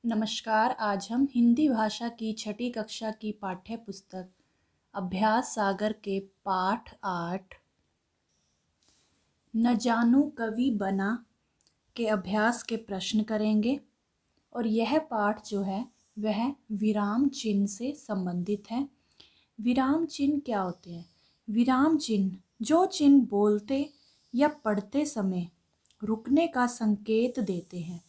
नमस्कार। आज हम हिंदी भाषा की छठी कक्षा की पाठ्य पुस्तक अभ्यास सागर के पाठ 8 न जानू कवि बना के अभ्यास के प्रश्न करेंगे। और यह पाठ जो है वह विराम चिन्ह से संबंधित है। विराम चिन्ह क्या होते हैं? विराम चिन्ह जो चिन्ह बोलते या पढ़ते समय रुकने का संकेत देते हैं,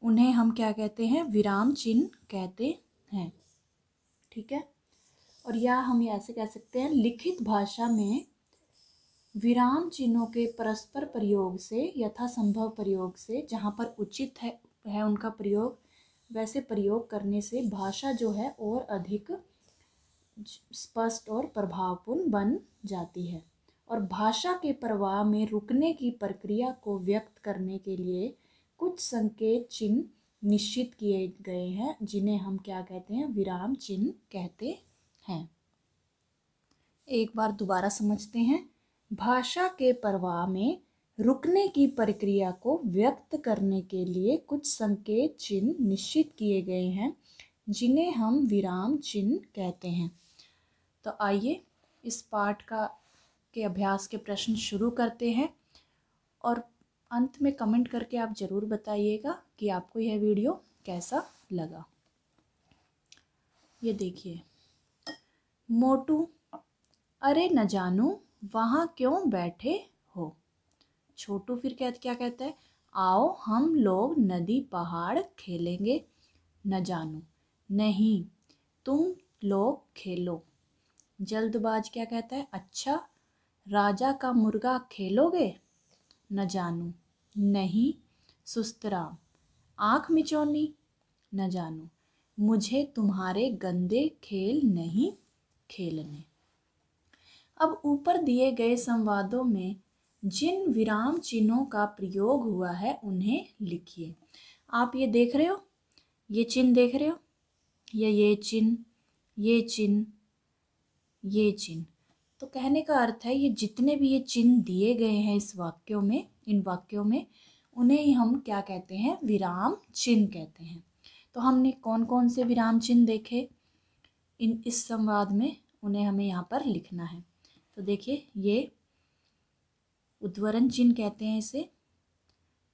उन्हें हम क्या कहते हैं? विराम चिन्ह कहते हैं। ठीक है। और या हम ऐसे कह सकते हैं, लिखित भाषा में विराम चिन्हों के परस्पर प्रयोग से, यथासंभव प्रयोग से, जहाँ पर उचित है उनका प्रयोग, वैसे प्रयोग करने से भाषा जो है और अधिक स्पष्ट और प्रभावपूर्ण बन जाती है। और भाषा के प्रवाह में रुकने की प्रक्रिया को व्यक्त करने के लिए कुछ संकेत चिन्ह निश्चित किए गए हैं, जिन्हें हम क्या कहते हैं? विराम चिन्ह कहते हैं। एक बार दोबारा समझते हैं। भाषा के प्रवाह में रुकने की प्रक्रिया को व्यक्त करने के लिए कुछ संकेत चिन्ह निश्चित किए गए हैं, जिन्हें हम विराम चिन्ह कहते हैं। तो आइए इस पाठ के अभ्यास के प्रश्न शुरू करते हैं। और अंत में कमेंट करके आप ज़रूर बताइएगा कि आपको यह वीडियो कैसा लगा। ये देखिए, मोटू, अरे न जानू वहाँ क्यों बैठे हो। छोटू फिर क्या कहता है? आओ हम लोग नदी पहाड़ खेलेंगे। न जानू, नहीं तुम लोग खेलो। जल्दबाज क्या कहता है? अच्छा राजा का मुर्गा खेलोगे। न जानू, नहीं सुस्तराम। आँख मिचौनी। न जानू, मुझे तुम्हारे गंदे खेल नहीं खेलने। अब ऊपर दिए गए संवादों में जिन विराम चिन्हों का प्रयोग हुआ है उन्हें लिखिए। आप ये देख रहे हो, ये चिन्ह देख रहे हो, ये चिन्ह, ये चिन्ह, ये चिन्ह। तो कहने का अर्थ है, ये जितने भी ये चिन्ह दिए गए हैं इस वाक्यों में, इन वाक्यों में, उन्हें ही हम क्या कहते हैं? विराम चिन्ह कहते हैं। तो हमने कौन कौन से विराम चिन्ह देखे इस संवाद में, उन्हें हमें यहाँ पर लिखना है। तो देखिए, ये उद्धरण चिन्ह कहते हैं इसे।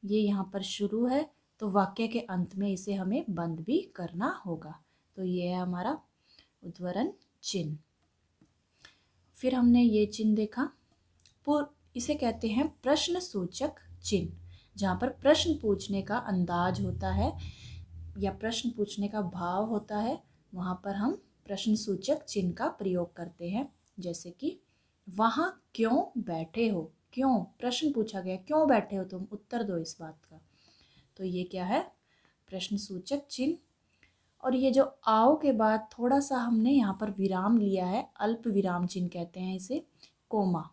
ये यहाँ पर शुरू है तो वाक्य के अंत में इसे हमें बंद भी करना होगा। तो ये है हमारा उद्धरण चिन्ह। फिर हमने ये चिन्ह देखा, इसे कहते हैं प्रश्न सूचक चिन्ह। जहाँ पर प्रश्न पूछने का अंदाज होता है या प्रश्न पूछने का भाव होता है, वहाँ पर हम प्रश्न सूचक चिन्ह का प्रयोग करते हैं। जैसे कि वहाँ क्यों बैठे हो। क्यों प्रश्न पूछा गया, क्यों बैठे हो तुम, उत्तर दो इस बात का। तो ये क्या है? प्रश्न सूचक चिन्ह। और ये जो आओ के बाद थोड़ा सा हमने यहाँ पर विराम लिया है, अल्प विराम चिन्ह कहते हैं इसे, कोमा।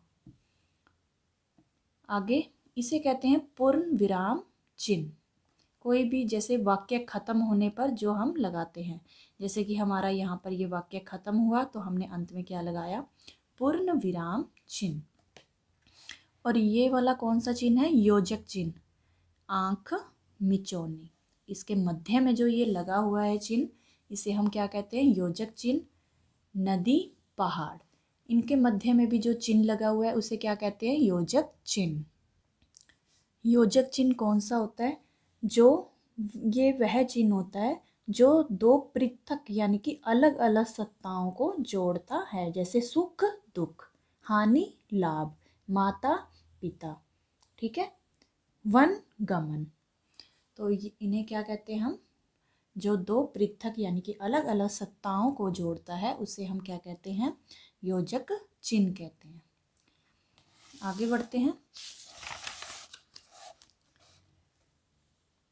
आगे इसे कहते हैं पूर्ण विराम चिन्ह। कोई भी जैसे वाक्य खत्म होने पर जो हम लगाते हैं, जैसे कि हमारा यहाँ पर ये वाक्य खत्म हुआ तो हमने अंत में क्या लगाया? पूर्ण विराम चिन्ह। और ये वाला कौन सा चिन्ह है? योजक चिन्ह, आंख मिचौनी। इसके मध्य में जो ये लगा हुआ है चिन्ह, इसे हम क्या कहते हैं? योजक चिन्ह। नदी पहाड़, इनके मध्य में भी जो चिन्ह लगा हुआ है उसे क्या कहते हैं? योजक चिन्ह। योजक चिन्ह कौन सा होता है? ये वह चिन्ह होता है जो दो पृथक यानी कि अलग अलग सत्ताओं को जोड़ता है, जैसे सुख दुख, हानि लाभ, माता पिता। ठीक है। वन गमन। तो इन्हें क्या कहते हैं हम? जो दो पृथक यानी कि अलग अलग सत्ताओं को जोड़ता है उसे हम क्या कहते हैं? योजक चिन्ह कहते हैं। आगे बढ़ते हैं।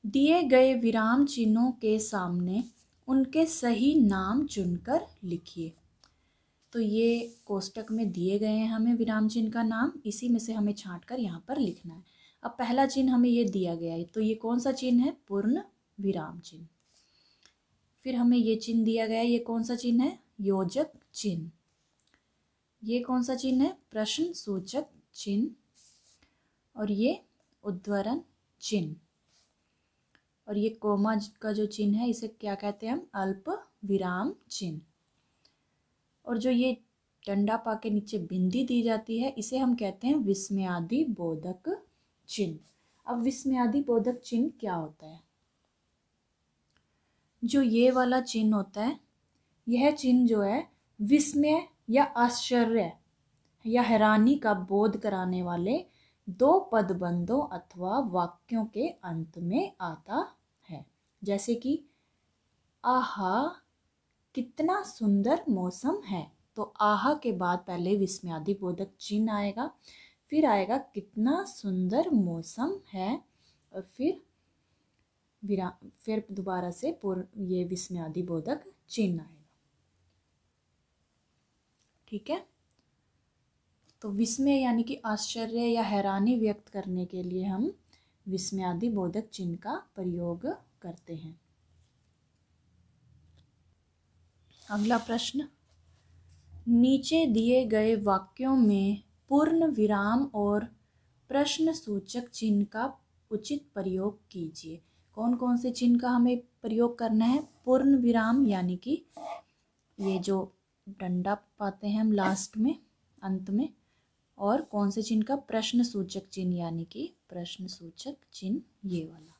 दिए गए विराम चिन्हों के सामने उनके सही नाम चुनकर लिखिए। तो ये कोष्टक में दिए गए हैं हमें विराम चिन्ह का नाम, इसी में से हमें छांटकर यहाँ पर लिखना है। अब पहला चिन्ह हमें ये दिया गया है, तो ये कौन सा चिन्ह है? पूर्ण विराम चिन्ह। फिर हमें ये चिन्ह दिया गया है, ये कौन सा चिन्ह है? योजक चिन्ह। ये कौन सा चिन्ह है? प्रश्न सूचक चिन्ह। और ये उद्धरण चिन्ह। और ये कोमा का जो चिन्ह है इसे क्या कहते हैं हम? अल्प विराम चिन्ह। और जो ये डंडा पा के नीचे बिंदी दी जाती है इसे हम कहते हैं विस्मयादि बोधक चिन्ह। अब विस्मयादि बोधक चिन्ह क्या होता है? जो ये वाला चिन्ह होता है, यह चिन्ह जो है विस्मय या आश्चर्य या हैरानी का बोध कराने वाले दो पदबंधों अथवा वाक्यों के अंत में आता है। जैसे कि आहा कितना सुंदर मौसम है, तो आहा के बाद पहले विस्मयादि बोधक चिन्ह आएगा, फिर आएगा कितना सुंदर मौसम है, और फिर दोबारा से ये विस्मयादि बोधक चिन्ह आएगा। ठीक है, तो विस्मय यानी कि आश्चर्य या हैरानी व्यक्त करने के लिए हम विस्मयादि बोधक चिन्ह का प्रयोग करते हैं। अगला प्रश्न, नीचे दिए गए वाक्यों में पूर्ण विराम और प्रश्न सूचक चिन्ह का उचित प्रयोग कीजिए। कौन कौन से चिन्ह का हमें प्रयोग करना है? पूर्ण विराम यानी कि ये जो डंडा पाते हैं हम लास्ट में, अंत में, और कौन से चिन्ह का? प्रश्न सूचक चिन्ह यानी कि प्रश्न सूचक चिन्ह ये वाला।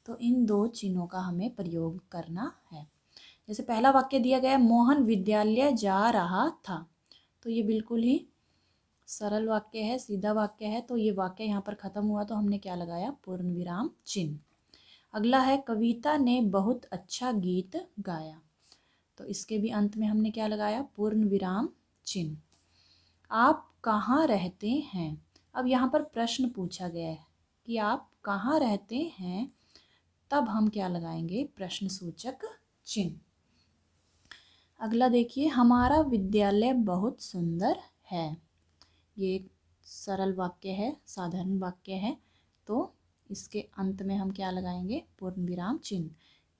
तो इन दो चिन्हों का हमें प्रयोग करना है। जैसे पहला वाक्य दिया गया, मोहन विद्यालय जा रहा था, तो ये बिल्कुल ही सरल वाक्य है, सीधा वाक्य है, तो ये वाक्य यहाँ पर खत्म हुआ तो हमने क्या लगाया? पूर्ण विराम चिन्ह। अगला है, कविता ने बहुत अच्छा गीत गाया, तो इसके भी अंत में हमने क्या लगाया? पूर्ण विराम चिन्ह। आप कहाँ रहते हैं? अब यहाँ पर प्रश्न पूछा गया है कि आप कहाँ रहते हैं, तब हम क्या लगाएंगे? प्रश्न सूचक चिन्ह। अगला देखिए, हमारा विद्यालय बहुत सुंदर है, ये एक सरल वाक्य है, साधारण वाक्य है, तो इसके अंत में हम क्या लगाएंगे? पूर्ण विराम चिन्ह।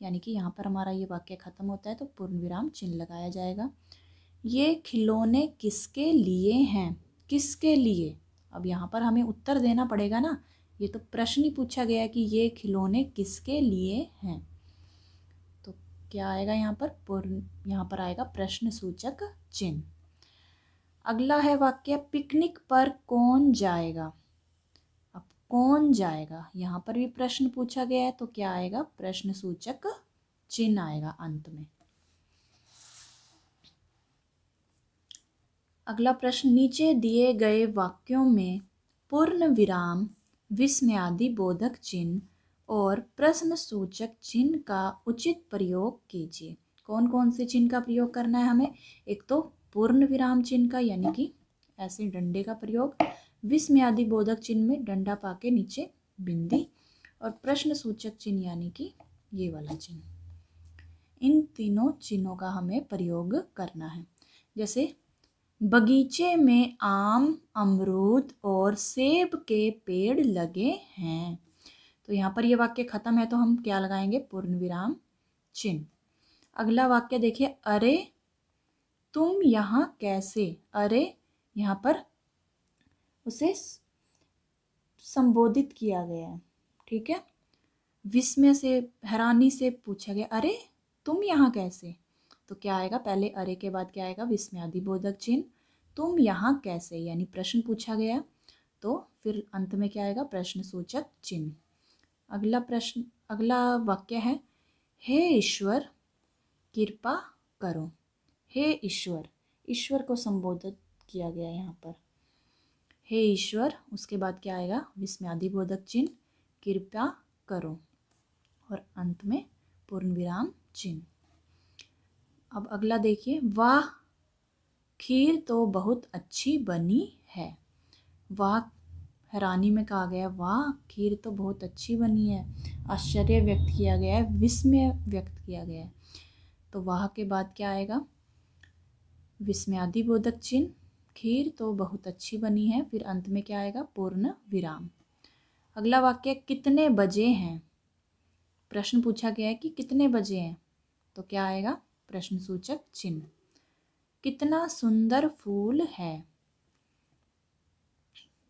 यानी कि यहाँ पर हमारा ये वाक्य खत्म होता है तो पूर्ण विराम चिन्ह लगाया जाएगा। ये खिलौने किसके लिए हैं? किसके लिए? अब यहाँ पर हमें उत्तर देना पड़ेगा ना, ये तो प्रश्न ही पूछा गया है कि ये खिलौने किसके लिए हैं, तो क्या आएगा यहाँ पर? यहाँ पर आएगा प्रश्न सूचक चिन्ह। अगला है वाक्य, पिकनिक पर कौन जाएगा? अब कौन जाएगा, यहाँ पर भी प्रश्न पूछा गया है, तो क्या आएगा? प्रश्न सूचक चिन्ह आएगा अंत में। अगला प्रश्न, नीचे दिए गए वाक्यों में पूर्ण विराम, विस्मयादि बोधक चिन्ह और प्रश्न सूचक चिन्ह का उचित प्रयोग कीजिए। कौन कौन से चिन्ह का प्रयोग करना है हमें? एक तो पूर्ण विराम चिन्ह का यानी कि ऐसे डंडे का प्रयोग, विस्मयादि बोधक चिन्ह में डंडा पाके नीचे बिंदी, और प्रश्न सूचक चिन्ह यानी कि ये वाला चिन्ह। इन तीनों चिन्हों का हमें प्रयोग करना है। जैसे बगीचे में आम, अमरूद और सेब के पेड़ लगे हैं, तो यहाँ पर ये वाक्य खत्म है तो हम क्या लगाएंगे? पूर्ण विराम चिन्ह। अगला वाक्य देखिए, अरे तुम यहाँ कैसे? अरे यहाँ पर उसे संबोधित किया गया है, ठीक है, विस्मय से, हैरानी से पूछा गया, अरे तुम यहाँ कैसे? तो क्या आएगा? पहले अरे के बाद क्या आएगा? विस्मयादि बोधक चिन्ह, तुम यहाँ कैसे, यानी प्रश्न पूछा गया, तो फिर अंत में क्या आएगा? प्रश्न सूचक चिन्ह। अगला वाक्य है, हे ईश्वर कृपा करो। हे ईश्वर, ईश्वर को संबोधित किया गया यहाँ पर, हे ईश्वर, उसके बाद क्या आएगा? विस्मयादि बोधक चिन्ह, कृपा करो, और अंत में पूर्ण विराम चिन्ह। अब अगला देखिए, वाह खीर तो बहुत अच्छी बनी है। वाह हैरानी में कहा गया, वाह खीर तो बहुत अच्छी बनी है, आश्चर्य व्यक्त किया गया है, विस्मय व्यक्त किया गया है, तो वाह के बाद क्या आएगा? विस्मयादि बोधक चिन्ह, खीर तो बहुत अच्छी बनी है, फिर अंत में क्या आएगा? पूर्ण विराम। अगला वाक्य, कितने बजे हैं? प्रश्न पूछा गया है कि कितने बजे हैं, तो क्या आएगा? प्रश्न सूचक चिन्ह। कितना सुंदर फूल है,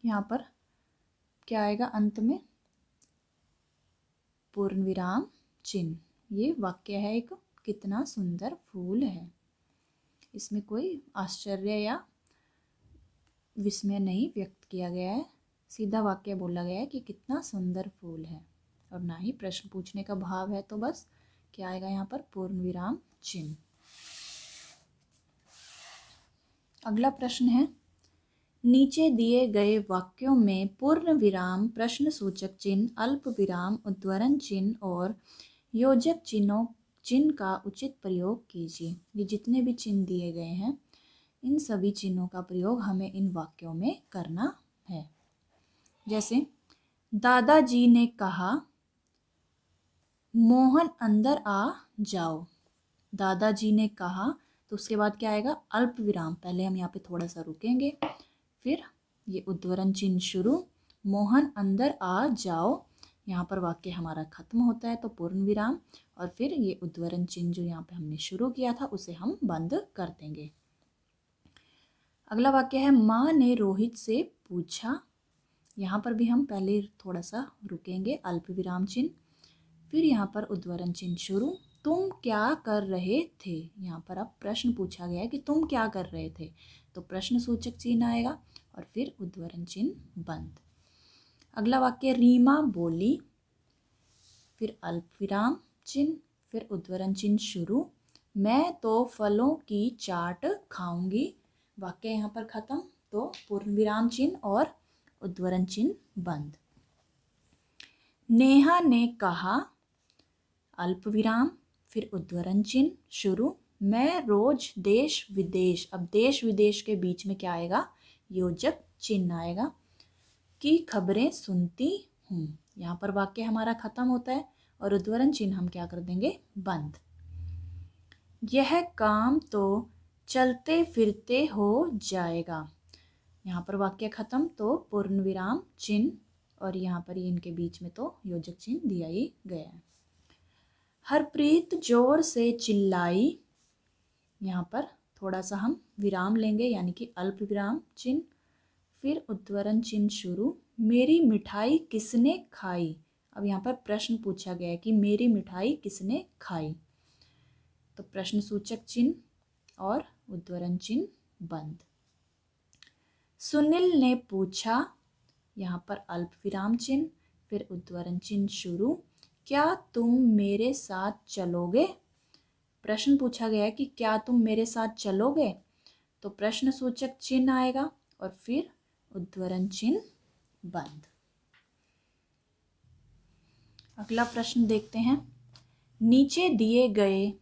यहाँ पर क्या आएगा? अंत में पूर्ण विराम चिन्ह। ये वाक्य है एक, कितना सुंदर फूल है। इसमें कोई आश्चर्य या विस्मय नहीं व्यक्त किया गया है, सीधा वाक्य बोला गया है कि कितना सुंदर फूल है, और ना ही प्रश्न पूछने का भाव है। तो बस क्या आएगा यहाँ पर, पूर्ण विराम चिन्ह। अगला प्रश्न है, नीचे दिए गए वाक्यों में पूर्ण विराम, प्रश्न सूचक चिन्ह, अल्प विराम, उद्धरण चिन्ह और योजक चिन्ह का उचित प्रयोग कीजिए। ये जितने भी चिन्ह दिए गए हैं, इन सभी चिन्हों का प्रयोग हमें इन वाक्यों में करना है। जैसे दादाजी ने कहा, मोहन अंदर आ जाओ। दादाजी ने कहा, तो उसके बाद क्या आएगा, अल्प विराम। पहले हम यहाँ पे थोड़ा सा रुकेंगे, फिर ये उद्धरण चिन्ह शुरू, मोहन अंदर आ जाओ, यहाँ पर वाक्य हमारा खत्म होता है तो पूर्ण विराम, और फिर ये उद्धरण चिन्ह जो यहाँ पे हमने शुरू किया था उसे हम बंद कर देंगे। अगला वाक्य है, माँ ने रोहित से पूछा। यहाँ पर भी हम पहले थोड़ा सा रुकेंगे, अल्प विराम चिन्ह, फिर यहाँ पर उद्धरण चिन्ह शुरू, तुम क्या कर रहे थे। यहाँ पर अब प्रश्न पूछा गया है कि तुम क्या कर रहे थे, तो प्रश्न सूचक चिन्ह आएगा और फिर उद्धरण चिन्ह बंद। अगला वाक्य, रीमा बोली, फिर अल्प विराम चिन्ह, फिर उद्धरण चिन्ह शुरू, मैं तो फलों की चाट खाऊंगी। वाक्य यहाँ पर खत्म, तो पूर्ण विराम चिन्ह और उद्धरण चिन्ह बंद। नेहा ने कहा, अल्प विराम, फिर उद्धरण चिन्ह शुरू, मैं रोज देश विदेश, अब देश विदेश के बीच में क्या आएगा, योजक चिन्ह आएगा, की खबरें सुनती हूँ। यहाँ पर वाक्य हमारा खत्म होता है और उद्धरण चिन्ह हम क्या कर देंगे, बंद। यह काम तो चलते फिरते हो जाएगा। यहाँ पर वाक्य खत्म, तो पूर्ण विराम चिन्ह, और यहाँ पर इनके बीच में तो योजक चिन्ह दिया ही गया है। हरप्रीत जोर से चिल्लाई, यहाँ पर थोड़ा सा हम विराम लेंगे, यानी कि अल्प विराम चिन्ह, फिर उद्धरण चिन्ह शुरू, मेरी मिठाई किसने खाई। अब यहाँ पर प्रश्न पूछा गया है कि मेरी मिठाई किसने खाई, तो प्रश्न सूचक चिन्ह और उद्धरण चिन्ह बंद। सुनील ने पूछा, यहाँ पर अल्प विराम चिन्ह, फिर उद्धरण चिन्ह शुरू, क्या तुम मेरे साथ चलोगे। प्रश्न पूछा गया है कि क्या तुम मेरे साथ चलोगे, तो प्रश्न सूचक चिन्ह आएगा और फिर उद्धरण चिन्ह बंद। अगला प्रश्न देखते हैं, नीचे दिए गए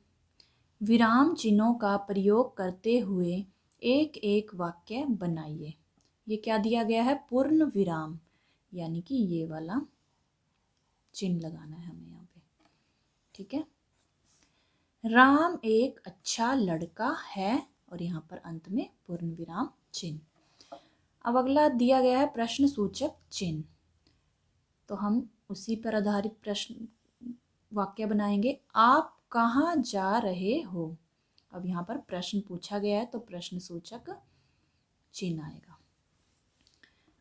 विराम चिन्हों का प्रयोग करते हुए एक एक वाक्य बनाइए। ये क्या दिया गया है, पूर्ण विराम, यानी कि ये वाला चिन्ह लगाना है हमें यहाँ पे, ठीक है। राम एक अच्छा लड़का है, और यहाँ पर अंत में पूर्ण विराम चिन्ह। अब अगला दिया गया है प्रश्न सूचक चिन्ह, तो हम उसी पर आधारित प्रश्न वाक्य बनाएंगे। आप कहाँ जा रहे हो। अब यहाँ पर प्रश्न पूछा गया है तो प्रश्न सूचक चिन्ह आएगा।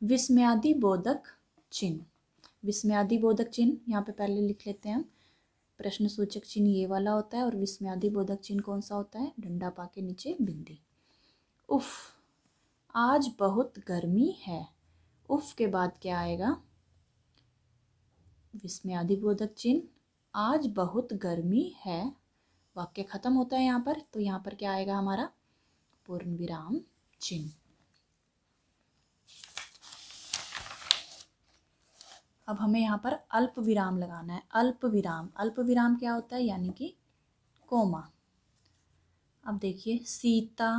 विस्मयादि बोधक चिन्ह, विस्मयादि बोधक चिन्ह यहाँ पे पहले लिख लेते हैं हम। प्रश्न सूचक चिन्ह ये वाला होता है और विस्मयादि बोधक चिन्ह कौन सा होता है, डंडा पा के नीचे बिंदी। उफ, आज बहुत गर्मी है। उफ के बाद क्या आएगा, विस्मयादि बोधक चिन्ह, आज बहुत गर्मी है, वाक्य खत्म होता है यहाँ पर, तो यहाँ पर क्या आएगा हमारा, पूर्ण विराम चिन्ह। अब हमें यहाँ पर अल्प विराम लगाना है। अल्प विराम, अल्प विराम क्या होता है, यानी कि कोमा। अब देखिए, सीता,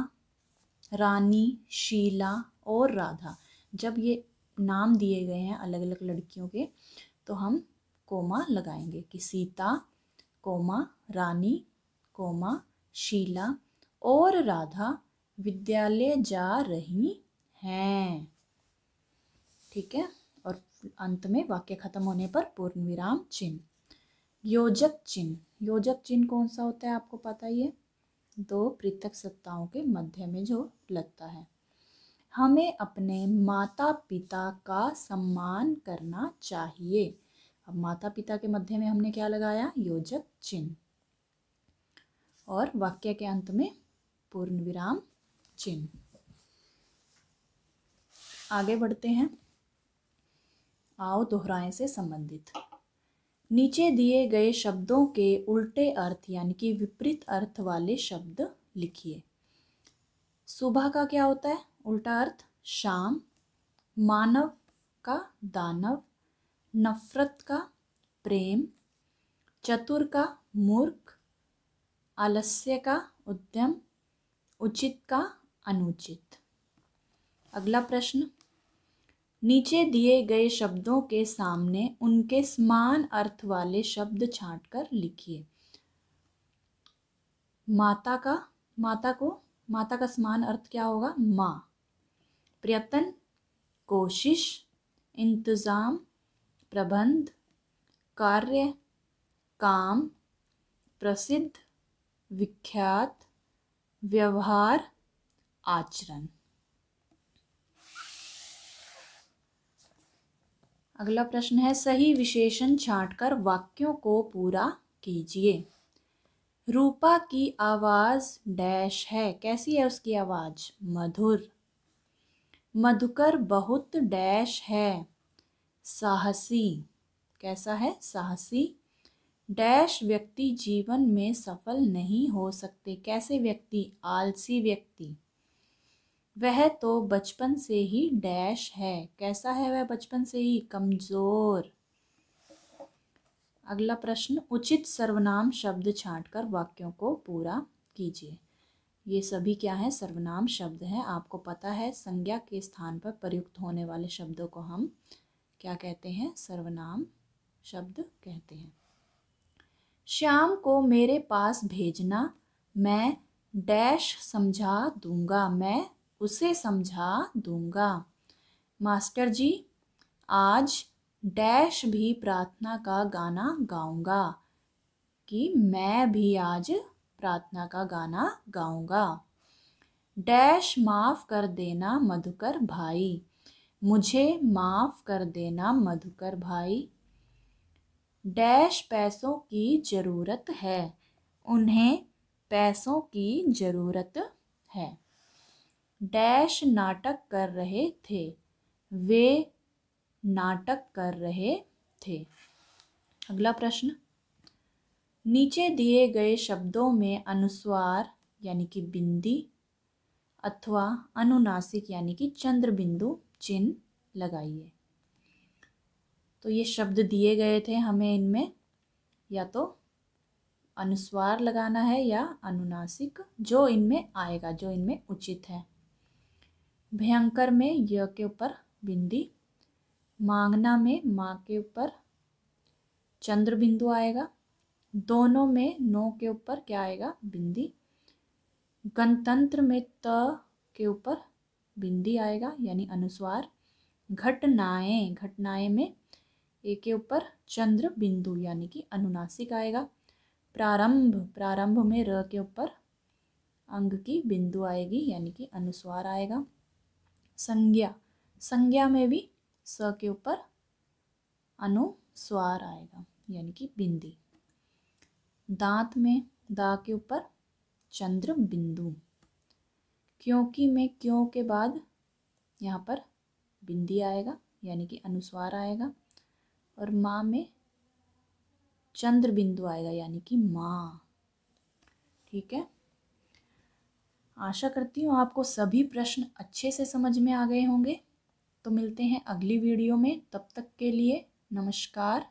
रानी, शीला और राधा, जब ये नाम दिए गए हैं अलग अलग लड़कियों के, तो हम कोमा लगाएंगे कि सीता, कोमा, रानी, कोमा, शीला और राधा विद्यालय जा रही हैं, ठीक है। और अंत में वाक्य खत्म होने पर पूर्ण विराम चिन्ह। योजक चिन्ह, योजक चिन्ह कौन सा होता है आपको पता ही है, दो पृथक सत्ताओं के मध्य में जो लगता है। हमें अपने माता पिता का सम्मान करना चाहिए। अब माता पिता के मध्य में हमने क्या लगाया, योजक चिन्ह, और वाक्य के अंत में पूर्ण विराम चिन्ह। आगे बढ़ते हैं, आओ दोहराएं से संबंधित। नीचे दिए गए शब्दों के उल्टे अर्थ यानी कि विपरीत अर्थ वाले शब्द लिखिए। सुबह का क्या होता है उल्टा अर्थ, शाम। मानव का दानव। नफरत का प्रेम। चतुर का मूर्ख। आलस्य का उद्यम। उचित का अनुचित। अगला प्रश्न, नीचे दिए गए शब्दों के सामने उनके समान अर्थ वाले शब्द छांटकर लिखिए। माता का समान अर्थ क्या होगा, माँ। प्रयत्न, कोशिश। इंतजाम, प्रबंध। कार्य, काम। प्रसिद्ध, विख्यात। व्यवहार, आचरण। अगला प्रश्न है, सही विशेषण छांटकर वाक्यों को पूरा कीजिए। रूपा की आवाज डैश है, कैसी है उसकी आवाज, मधुर। मधुकर बहुत डैश है, साहसी, कैसा है, साहसी। डैश व्यक्ति जीवन में सफल नहीं हो सकते, कैसे व्यक्ति, आलसी व्यक्ति। वह तो बचपन से ही डैश है, कैसा है वह बचपन से ही, कमजोर। अगला प्रश्न, उचित सर्वनाम शब्द छांटकर वाक्यों को पूरा कीजिए। ये सभी क्या है, सर्वनाम शब्द हैं। आपको पता है संज्ञा के स्थान पर प्रयुक्त होने वाले शब्दों को हम क्या कहते हैं, सर्वनाम शब्द कहते हैं। श्याम को मेरे पास भेजना, मैं डैश समझा दूंगा, मैं उसे समझा दूंगा। मास्टर जी, आज डैश भी प्रार्थना का गाना गाऊंगा, कि मैं भी आज प्रार्थना का गाना गाऊंगा। डैश माफ कर देना मधुकर भाई, मुझे माफ कर देना मधुकर भाई। डैश पैसों की ज़रूरत है, उन्हें पैसों की ज़रूरत है। डैश नाटक कर रहे थे, वे नाटक कर रहे थे। अगला प्रश्न, नीचे दिए गए शब्दों में अनुस्वार यानी कि बिंदी अथवा अनुनासिक यानी कि चंद्र बिंदु चिन्ह लगाइए। तो ये शब्द दिए गए थे हमें, इनमें या तो अनुस्वार लगाना है या अनुनासिक, जो इनमें आएगा, जो इनमें उचित है। भयंकर में य के ऊपर बिंदी, मांगना में माँ के ऊपर चंद्र बिंदु आएगा, दोनों में नो के ऊपर क्या आएगा, बिंदी। गणतंत्र में त के ऊपर बिंदी आएगा यानी अनुस्वार। घटनाएं, घटनाएं में ए के ऊपर चंद्र बिंदु यानी कि अनुनासिक आएगा। प्रारंभ, प्रारंभ में र के ऊपर अंग की बिंदु आएगी यानी कि अनुस्वार आएगा। संज्ञा, संज्ञा में भी स के ऊपर अनुस्वार आएगा यानी कि बिंदी। दांत में दा के ऊपर चंद्र बिंदु। क्योंकि में क्यों के बाद यहाँ पर बिंदी आएगा यानी कि अनुस्वार आएगा। और माँ में चंद्र बिंदु आएगा यानी कि माँ। ठीक है, आशा करती हूँ आपको सभी प्रश्न अच्छे से समझ में आ गए होंगे। तो मिलते हैं अगली वीडियो में, तब तक के लिए नमस्कार।